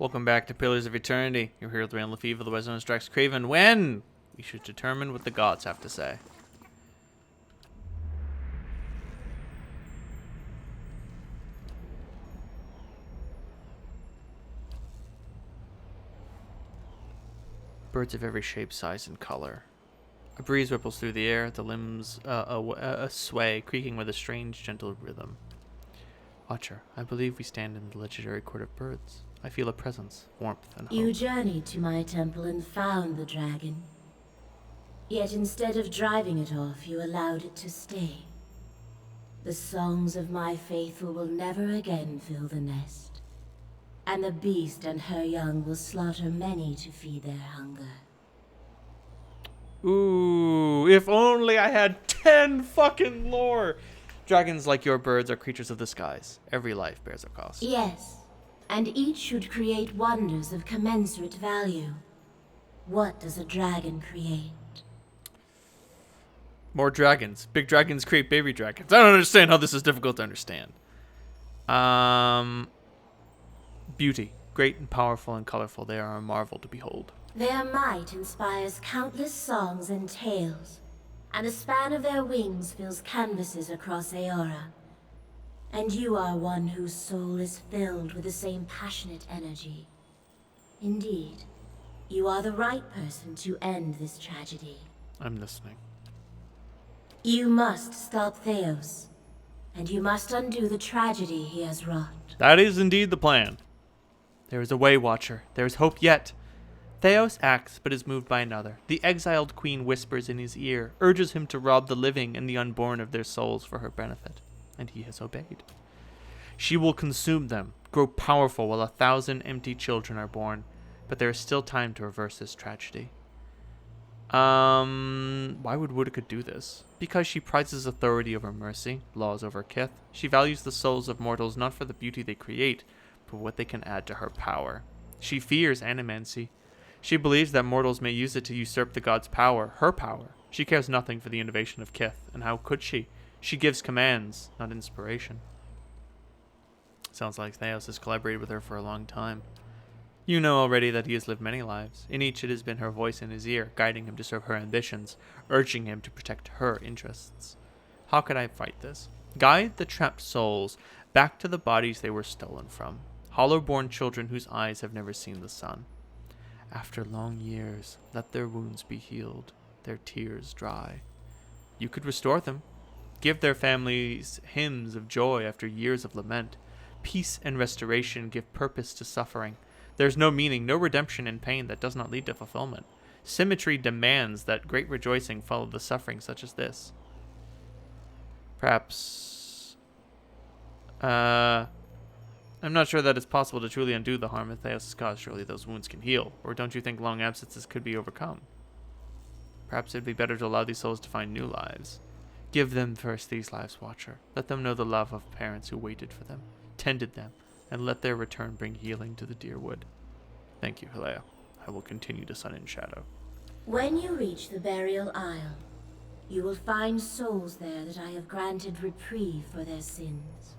Welcome back to Pillars of Eternity. You're here with Rand Lefevre, otherwise known as DraxxKraven, when we should determine what the gods have to say. Birds of every shape, size, and color. A breeze ripples through the air, the limbs sway, creaking with a strange, gentle rhythm. Watcher, I believe we stand in the legendary court of birds. I feel a presence, warmth, and hope. You journeyed to my temple and found the dragon. Yet instead of driving it off, you allowed it to stay. The songs of my faithful will never again fill the nest. And the beast and her young will slaughter many to feed their hunger. Ooh, if only I had 10 fucking lore! Dragons, like your birds, are creatures of the skies. Every life bears a cost. Yes, and each should create wonders of commensurate value. What does a dragon create? More dragons. Big dragons create baby dragons. I don't understand how this is difficult to understand. Beauty. Great and powerful and colorful, they are a marvel to behold. Their might inspires countless songs and tales, and the span of their wings fills canvases across Aora. And you are one whose soul is filled with the same passionate energy. Indeed, you are the right person to end this tragedy. I'm listening. You must stop Theos, and you must undo the tragedy he has wrought. That is indeed the plan. There is a way, Watcher. There is hope yet. Theos acts, but is moved by another. The exiled queen whispers in his ear, urges him to rob the living and the unborn of their souls for her benefit, and he has obeyed. She will consume them, grow powerful while 1,000 empty children are born, but there is still time to reverse this tragedy. Why would Woodica do this? Because she prizes authority over mercy, laws over kith. She values the souls of mortals not for the beauty they create, but what they can add to her power. She fears animancy. She believes that mortals may use it to usurp the god's power, her power. She cares nothing for the innovation of kith, and how could she? She gives commands, not inspiration. Sounds like Theos has collaborated with her for a long time. You know already that he has lived many lives. In each it has been her voice in his ear, guiding him to serve her ambitions, urging him to protect her interests. How could I fight this? Guide the trapped souls back to the bodies they were stolen from. Hollow-born children whose eyes have never seen the sun. After long years, let their wounds be healed, their tears dry. You could restore them. Give their families hymns of joy after years of lament. Peace and restoration give purpose to suffering. There's no meaning, no redemption in pain that does not lead to fulfillment. Symmetry demands that great rejoicing follow the suffering such as this. Perhaps... I'm not sure that it's possible to truly undo the harm that Theos has caused. Surely those wounds can heal. Or don't you think long absences could be overcome? Perhaps it'd be better to allow these souls to find new lives. Give them first these lives, Watcher. Let them know the love of parents who waited for them, tended them, and let their return bring healing to the dear wood. Thank you, Hilea. I will continue to sun in shadow. When you reach the burial isle, you will find souls there that I have granted reprieve for their sins.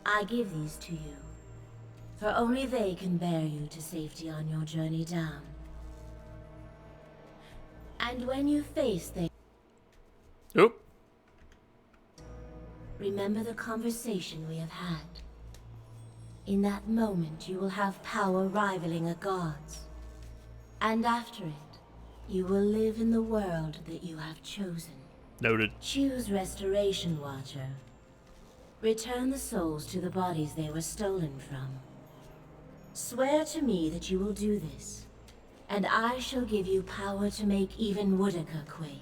I give these to you, for only they can bear you to safety on your journey down. And when you face the... Oop. Remember the conversation we have had. In that moment, you will have power rivaling a god's. And after it, you will live in the world that you have chosen. Noted. Choose Restoration, Watcher. Return the souls to the bodies they were stolen from. Swear to me that you will do this, and I shall give you power to make even Woodica quake.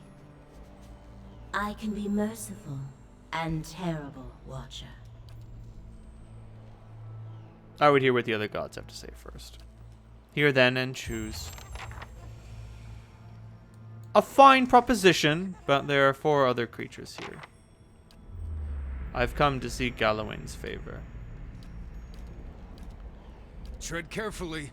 I can be merciful and terrible, Watcher. I would hear what the other gods have to say first. Hear then and choose. A fine proposition, but there are 4 other creatures here. I've come to seek Galawain's favor. Tread carefully.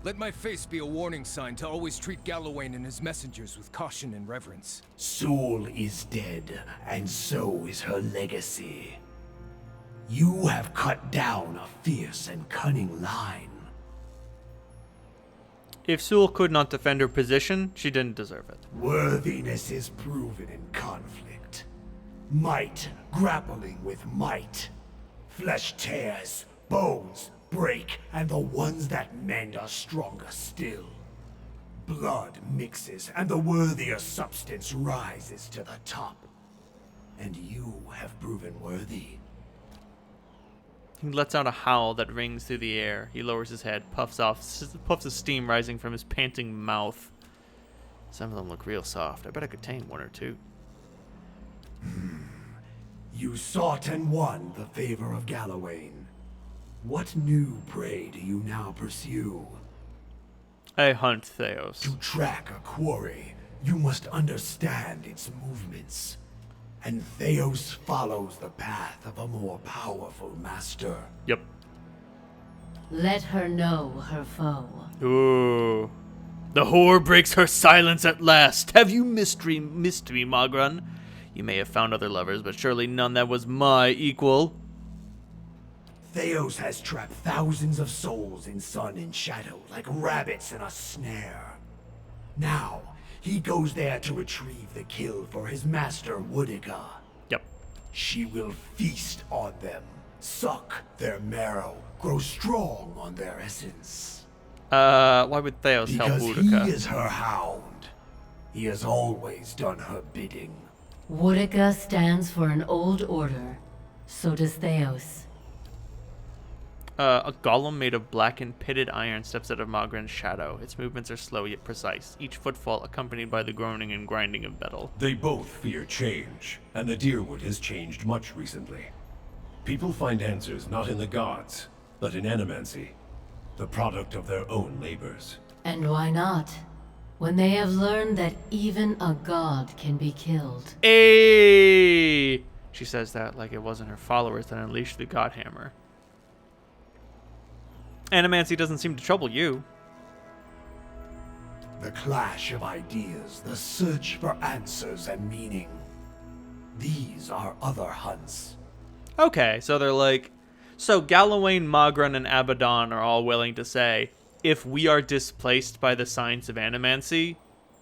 Let my face be a warning sign to always treat Galawain and his messengers with caution and reverence. Soul is dead, and so is her legacy. You have cut down a fierce and cunning line. If Sewell could not defend her position, she didn't deserve it. Worthiness is proven in conflict. Might grappling with might. Flesh tears, bones break, and the ones that mend are stronger still. Blood mixes, and the worthier substance rises to the top. And you have proven worthy. He lets out a howl that rings through the air. He lowers his head, puffs of steam rising from his panting mouth. Some of them look real soft. I bet I could tame one or two. You sought and won the favor of Galawain. What new prey do you now pursue? I hunt Theos. To track a quarry, you must understand its movements. And Theos follows the path of a more powerful master. Yep. Let her know her foe. Ooh. The whore breaks her silence at last. Have you missed me, Magran? You may have found other lovers, but surely none that was my equal. Theos has trapped thousands of souls in sun and shadow, like rabbits in a snare. Now, he goes there to retrieve the kill for his master, Woodica. Yep. She will feast on them, suck their marrow, grow strong on their essence. Why would Theos help Because Woodica? he is her hound. He has always done her bidding. Woodica stands for an old order. So does Theos. A golem made of blackened, pitted iron steps out of Magran's shadow. Its movements are slow yet precise, each footfall accompanied by the groaning and grinding of metal. They both fear change, and the Deerwood has changed much recently. People find answers not in the gods, but in animancy, the product of their own labors. And why not? When they have learned that even a god can be killed. Ayy! She says that like it wasn't her followers that unleashed the Godhammer. Animancy doesn't seem to trouble you. The clash of ideas, the search for answers and meaning. These are other hunts. Okay, so they're like... So Galawain, Magran, and Abaddon are all willing to say, if we are displaced by the science of animancy,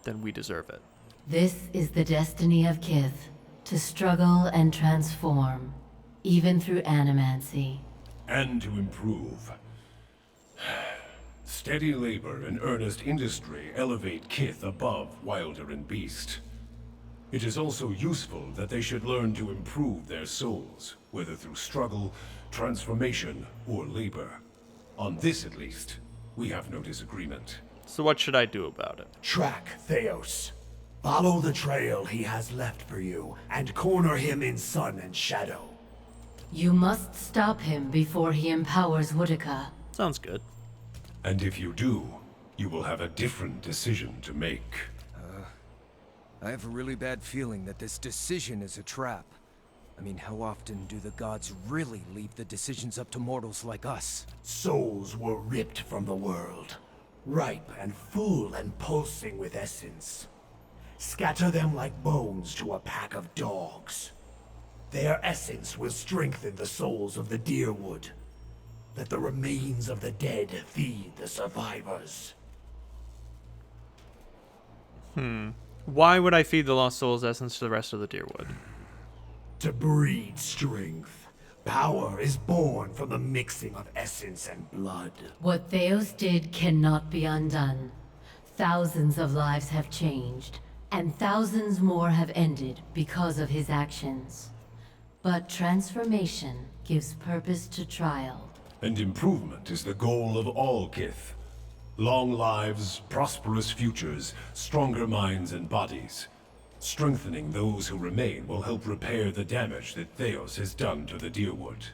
then we deserve it. This is the destiny of Kith, to struggle and transform, even through animancy. And to improve. Steady labor and earnest industry elevate Kith above Wilder and Beast. It is also useful that they should learn to improve their souls, whether through struggle, transformation, or labor. On this, at least, we have no disagreement. So what should I do about it? Track Theos. Follow the trail he has left for you, and corner him in sun and shadow. You must stop him before he empowers Woodica. Sounds good. And if you do, you will have a different decision to make. I have a really bad feeling that this decision is a trap. I mean, how often do the gods really leave the decisions up to mortals like us? Souls were ripped from the world, ripe and full and pulsing with essence. Scatter them like bones to a pack of dogs. Their essence will strengthen the souls of the Deerwood. Let the remains of the dead feed the survivors. Why would I feed the Lost Soul's essence to the rest of the Deerwood? To breed strength. Power is born from the mixing of essence and blood. What Theos did cannot be undone. Thousands of lives have changed, and thousands more have ended because of his actions. But transformation gives purpose to trial. And improvement is the goal of all Kith. Long lives, prosperous futures, stronger minds and bodies. Strengthening those who remain will help repair the damage that Theos has done to the Deerwood.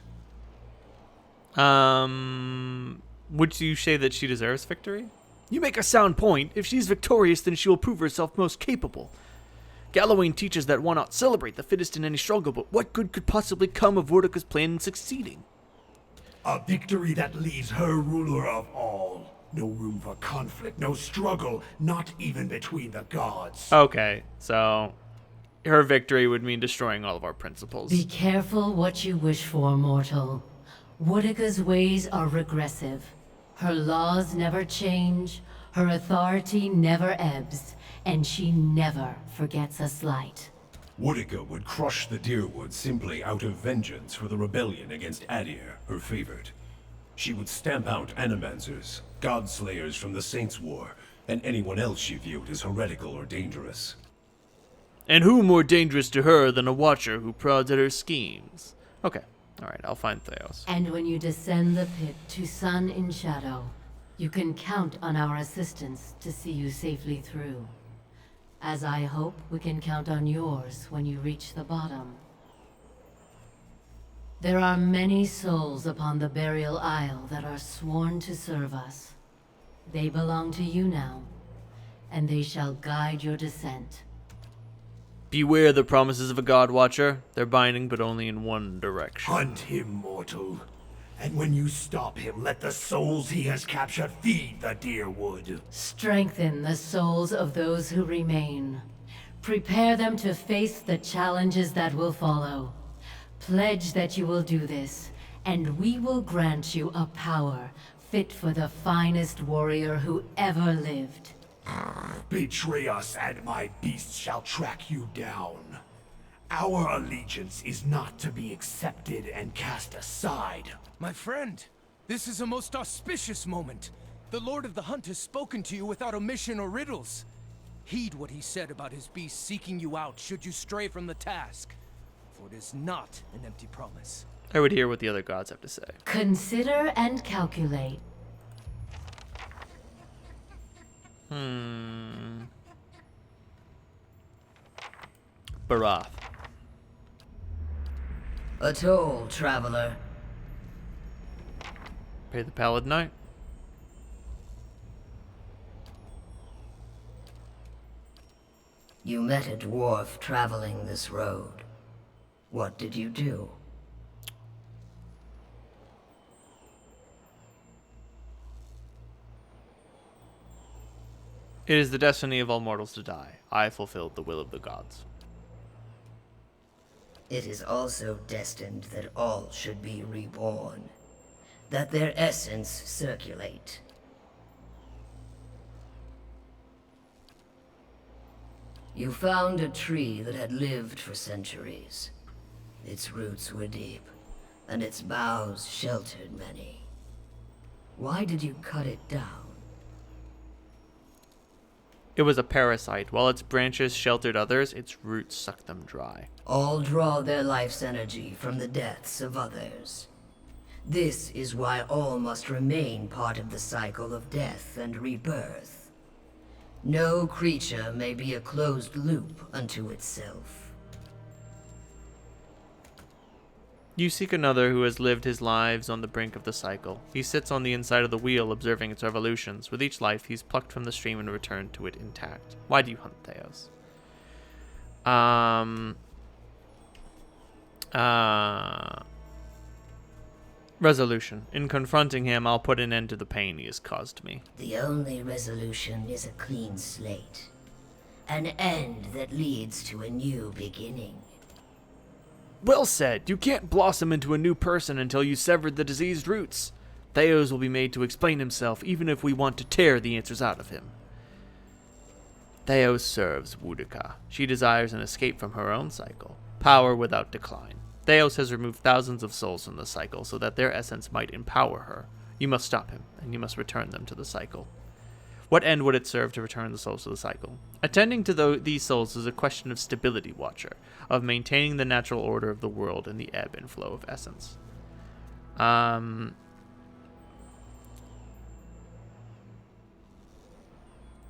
Would you say that she deserves victory? You make a sound point. If she's victorious, then she will prove herself most capable. Galawain teaches that why not celebrate the fittest in any struggle, but what good could possibly come of Woodica's plan in succeeding? A victory that leaves her ruler of all. No room for conflict, no struggle, not even between the gods. Okay, so her victory would mean destroying all of our principles. Be careful what you wish for, mortal. Woodica's ways are regressive. Her laws never change, Her authority never ebbs, and she never forgets a slight. Woodica would crush the Deerwood simply out of vengeance for the rebellion against Adir, her favorite. She would stamp out Animancers, Godslayers from the Saints' War, and anyone else she viewed as heretical or dangerous. And who more dangerous to her than a Watcher who prods at her schemes? Okay, alright, I'll find Theos. And when you descend the pit to Sun in Shadow, you can count on our assistance to see you safely through. As I hope we can count on yours when you reach the bottom. There are many souls upon the Burial Isle that are sworn to serve us. They belong to you now, and they shall guide your descent. Beware the promises of a God Watcher. They're binding, but only in one direction. Hunt him, mortal. And when you stop him, let the souls he has captured feed the Deerwood. Strengthen the souls of those who remain. Prepare them to face the challenges that will follow. Pledge that you will do this, and we will grant you a power fit for the finest warrior who ever lived. Betray us, and my beast shall track you down. Our allegiance is not to be accepted and cast aside. My friend, this is a most auspicious moment. The Lord of the Hunt has spoken to you without omission or riddles. Heed what he said about his beast seeking you out should you stray from the task. For it is not an empty promise. I would hear what the other gods have to say. Consider and calculate. Barath. A toll, traveler. Pay the Pallid Knight. You met a dwarf traveling this road. What did you do? It is the destiny of all mortals to die. I fulfilled the will of the gods. It is also destined that all should be reborn. That their essence circulate. You found a tree that had lived for centuries. Its roots were deep, and its boughs sheltered many. Why did you cut it down? It was a parasite. While its branches sheltered others, its roots sucked them dry. All draw their life's energy from the deaths of others. This is why all must remain part of the cycle of death and rebirth. No creature may be a closed loop unto itself. You seek another who has lived his lives on the brink of the cycle. He sits on the inside of the wheel, observing its revolutions. With each life, he's plucked from the stream and returned to it intact. Why do you hunt Theos? Resolution. In confronting him, I'll put an end to the pain he has caused me. The only resolution is a clean slate. An end that leads to a new beginning. Well said. You can't blossom into a new person until you severed the diseased roots. Theos will be made to explain himself, even if we want to tear the answers out of him. Theos serves Woodica. She desires an escape from her own cycle. Power without decline. Theos has removed thousands of souls from the cycle so that their essence might empower her. You must stop him, and you must return them to the cycle. What end would it serve to return the souls to the cycle? Attending to these souls is a question of stability, Watcher, of maintaining the natural order of the world and the ebb and flow of essence.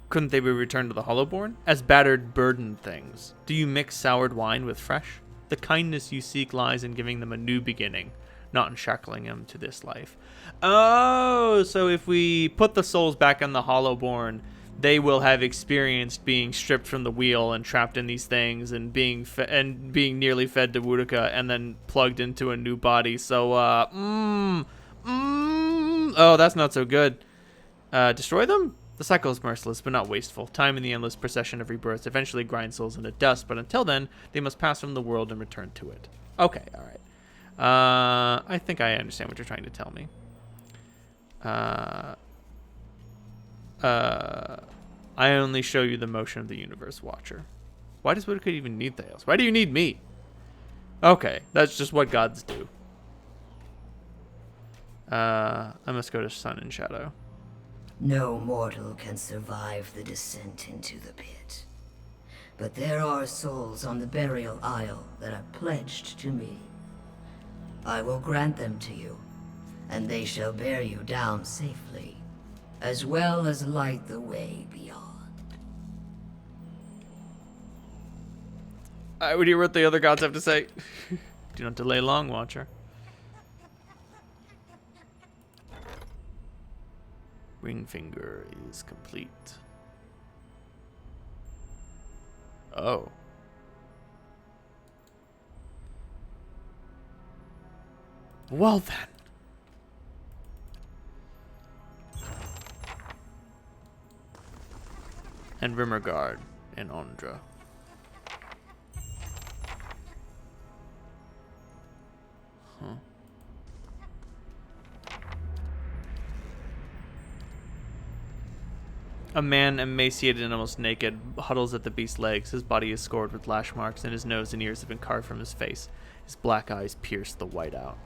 Couldn't they be returned to the Hollowborn? As battered, burdened things. Do you mix soured wine with fresh? The kindness you seek lies in giving them a new beginning, not in shackling them to this life. Oh, so if we put the souls back in the Hollowborn, they will have experienced being stripped from the wheel and trapped in these things and being nearly fed to Woodica and then plugged into a new body. So, oh, that's not so good. Destroy them? The cycle is merciless, but not wasteful. Time in the endless procession of rebirths eventually grinds souls into dust, but until then, they must pass from the world and return to it. Okay, alright. I think I understand what you're trying to tell me. I only show you the motion of the universe, Watcher. Why does Woodcould even need Theos? Why do you need me? Okay, that's just what gods do. I must go to Sun and Shadow. No mortal can survive the descent into the pit. But there are souls on the burial isle that are pledged to me. I will grant them to you, and they shall bear you down safely, as well as light the way beyond. I would hear what the other gods have to say. Do not delay long, Watcher. Ring finger is complete. Oh. Well then. And Rimmergard and Ondra. Huh. A man, emaciated and almost naked, huddles at the beast's legs. His body is scored with lash marks, and his nose and ears have been carved from his face. His black eyes pierce the white out.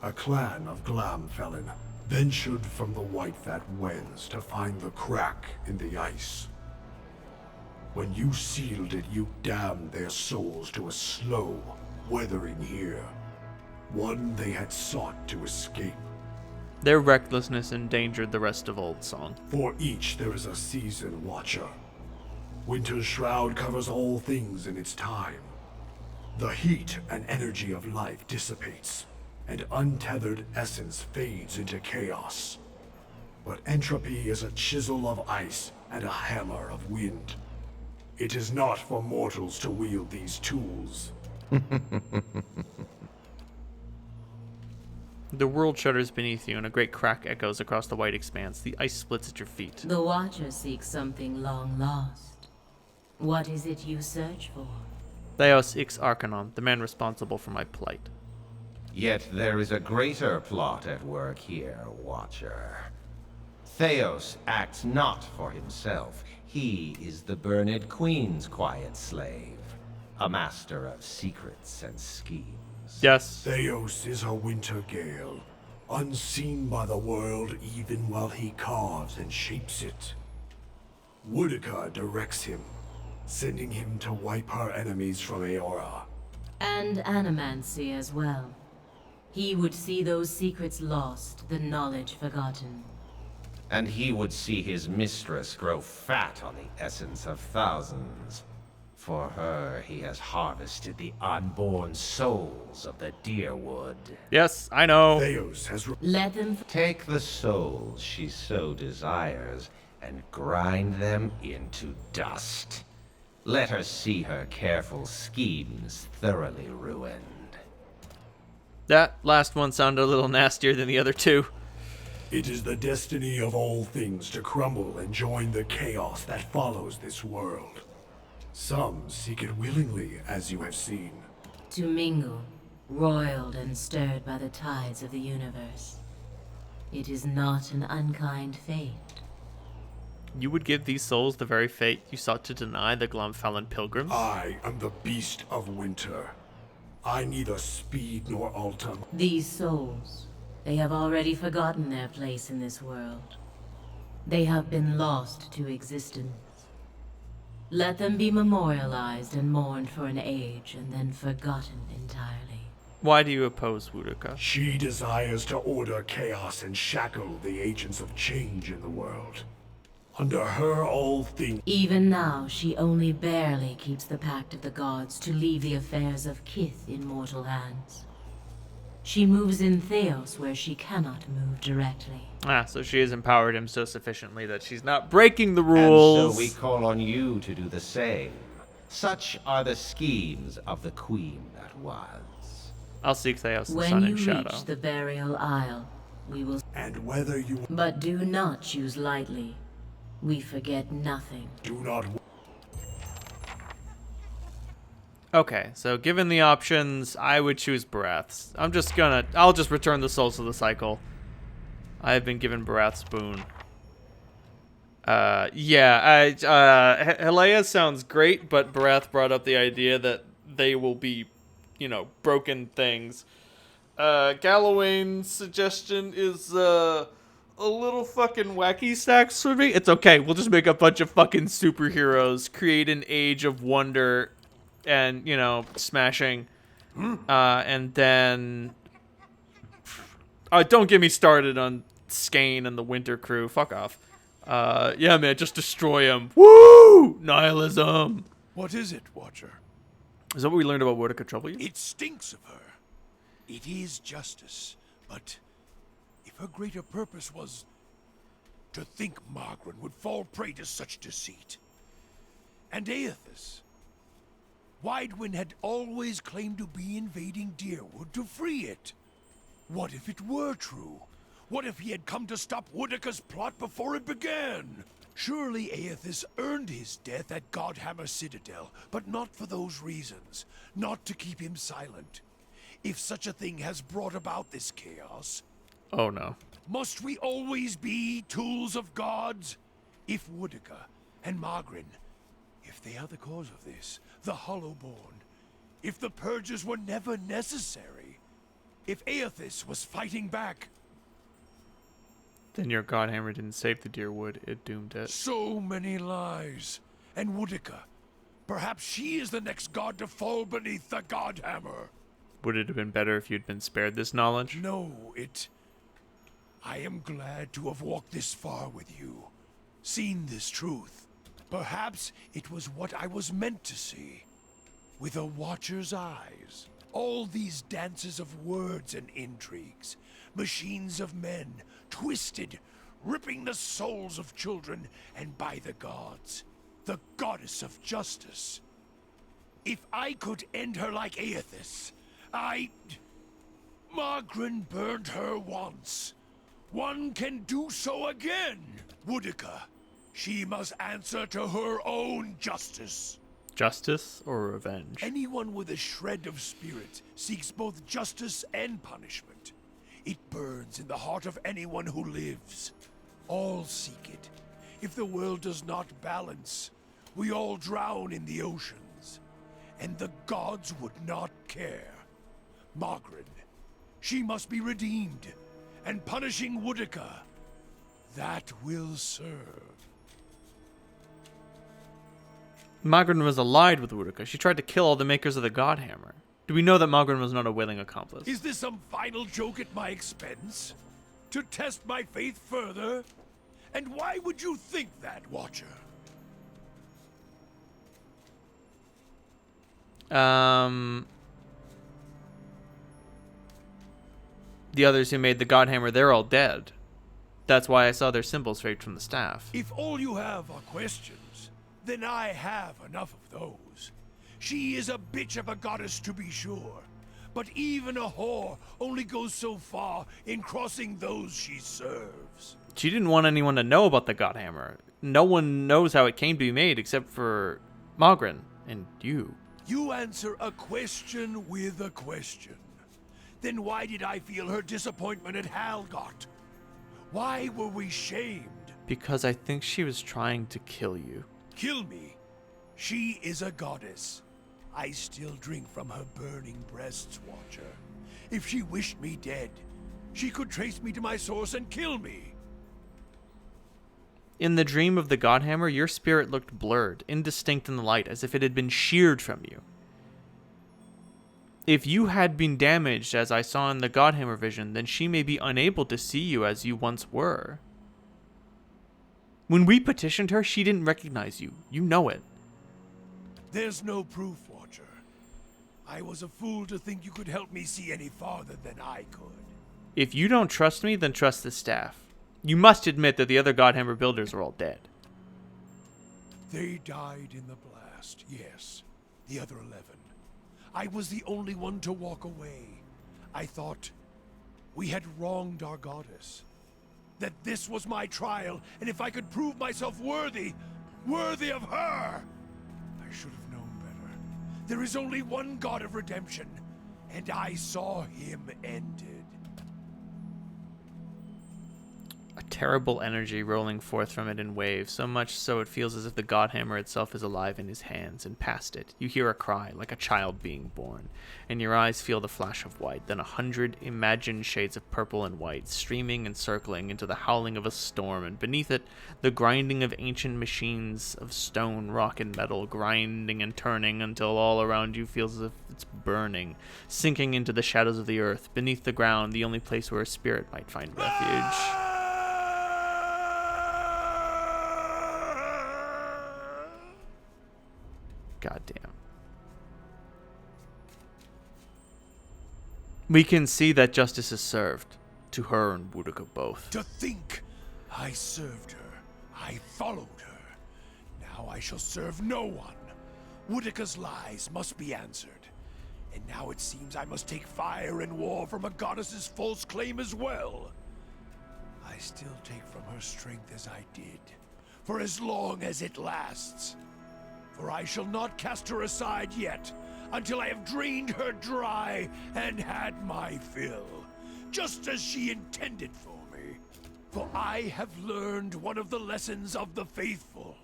A clan of Glamfelin ventured from the White That Wends to find the crack in the ice. When you sealed it, you damned their souls to a slow weathering here, one they had sought to escape. Their recklessness endangered the rest of Old Song. For each there is a season, Watcher. Winter's shroud covers all things in its time. The heat and energy of life dissipates, and untethered essence fades into chaos. But entropy is a chisel of ice and a hammer of wind. It is not for mortals to wield these tools. The world shudders beneath you, and a great crack echoes across the white expanse. The ice splits at your feet. The Watcher seeks something long lost. What is it you search for? Theos Ix Arcanon, the man responsible for my plight. Yet there is a greater plot at work here, Watcher. Theos acts not for himself. He is the Burned Queen's quiet slave, a master of secrets and schemes. Yes. Theos is a winter gale, unseen by the world even while he carves and shapes it. Woodica directs him, sending him to wipe her enemies from Aora. And Animancy as well. He would see those secrets lost, the knowledge forgotten. And he would see his mistress grow fat on the essence of thousands. For her, he has harvested the unborn souls of the Deerwood. Yes, I know. Theos has Let them Take the souls she so desires and grind them into dust. Let her see her careful schemes thoroughly ruined. That last one sounded a little nastier than the other two. It is the destiny of all things to crumble and join the chaos that follows this world. Some seek it willingly, as you have seen. to mingle, roiled and stirred by the tides of the universe. It is not an unkind fate. You would give these souls the very fate you sought to deny the Glomfallen pilgrims? I am the beast of winter. I neither speed nor alter. These souls, they have already forgotten their place in this world. They have been lost to existence. Let them be memorialized and mourned for an age, and then forgotten entirely. Why do you oppose Wuduka? She desires to order chaos and shackle the agents of change in the world. Under her, all things. Even now, she only barely keeps the pact of the gods to leave the affairs of Kith in mortal hands. She moves in Theos where she cannot move directly. Ah, so she has empowered him so sufficiently that she's not breaking the rules. And so we call on you to do the same. Such are the schemes of the Queen that was. I'll seek Theos, the When Sun you and Shadow. reach the burial isle, we will... And whether you But do not choose lightly. We forget nothing. do not. Okay, so given the options, I would choose breaths. I'll just return the souls to the cycle. I have been given Barath's boon. Yeah, Helea sounds great, but Barath brought up the idea that they will be, broken things. Galloway's suggestion is, a little fucking wacky stacks for me. It's okay. We'll just make a bunch of fucking superheroes, create an age of wonder, and, smashing. And then... don't get me started on Skane and the Winter Crew. Fuck off. Yeah, man, just destroy him. Woo! Nihilism. What is it, Watcher? Is that what we learned about Wodica Trouble? It stinks of her. It is justice, but if her greater purpose was to think Margaret would fall prey to such deceit. And Aethys. Widewin had always claimed to be invading Deerwood to free it. What if it were true? What if he had come to stop Wodica's plot before it began? Surely Aethys earned his death at Godhammer Citadel, but not for those reasons. Not to keep him silent. If such a thing has brought about this chaos, Oh, no. must we always be tools of gods? If Wodica and Margrin, if they are the cause of this, the Hollowborn, if the purges were never necessary, if Aethys was fighting back, Then your Godhammer didn't save the Deerwood. It doomed it. so many lies. And Wodica, perhaps she is the next god to fall beneath the Godhammer. Would it have been better if you'd been spared this knowledge? No, I am glad to have walked this far with you, seen this truth. Perhaps it was what I was meant to see, with a Watcher's eyes. All these dances of words and intrigues, machines of men, twisted, ripping the souls of children, and by the gods, the goddess of justice. If I could end her like Aethys, Margrin burned her once. One can do so again. Wodica, she must answer to her own justice. Justice or revenge? Anyone with a shred of spirit seeks both justice and punishment. It burns in the heart of anyone who lives. All seek it. If the world does not balance, we all drown in the oceans. And the gods would not care. Margrin, she must be redeemed, and punishing Wodica, that will serve. Margrin was allied with Wodica. She tried to kill all the makers of the Godhammer. Do we know that Margrin was not a willing accomplice? Is this some final joke at my expense? To test my faith further? And why would you think that, Watcher? The others who made the Godhammer, they're all dead. That's why I saw their symbols straight from the staff. If all you have are questions, then I have enough of those. She is a bitch of a goddess, to be sure. But even a whore only goes so far in crossing those she serves. She didn't want anyone to know about the Godhammer. No one knows how it came to be made except for Margrin and you. You answer a question with a question. Then why did I feel her disappointment at Halgot? Why were we shamed? Because I think she was trying to kill you. Kill me? She is a goddess. I still drink from her burning breasts, Watcher. If she wished me dead, she could trace me to my source and kill me. In the dream of the Godhammer, your spirit looked blurred, indistinct in the light, as if it had been sheared from you. If you had been damaged, as I saw in the Godhammer vision, then she may be unable to see you as you once were. When we petitioned her, she didn't recognize you. You know it. There's no proof, Watcher. I was a fool to think you could help me see any farther than I could. If you don't trust me, then trust the staff. You must admit that the other Godhammer builders are all dead. They died in the blast, yes. The other 11. I was the only one to walk away. I thought we had wronged our goddess. That this was my trial, and if I could prove myself worthy of her, I should have known better. There is only one God of redemption, and I saw him ended. terrible energy rolling forth from it in waves, so much so it feels as if the godhammer itself is alive in his hands, and past it, you hear a cry like a child being born, and your eyes feel the flash of white, then 100 imagined shades of purple and white, streaming and circling into the howling of a storm, and beneath it, the grinding of ancient machines of stone, rock, and metal, grinding and turning until all around you feels as if it's burning, sinking into the shadows of the earth, beneath the ground, the only place where a spirit might find refuge. Goddamn. We can see that justice is served to her and Boudica both. To think I served her, I followed her. Now I shall serve no one. Boudica's lies must be answered. And now it seems I must take fire and war from a goddess's false claim as well. I still take from her strength as I did, for as long as it lasts. For I shall not cast her aside yet, until I have drained her dry and had my fill, just as she intended for me. For I have learned one of the lessons of the faithful.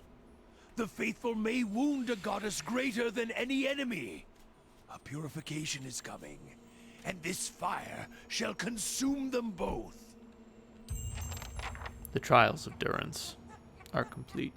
The faithful may wound a goddess greater than any enemy. A purification is coming, and this fire shall consume them both. The trials of Durance are complete.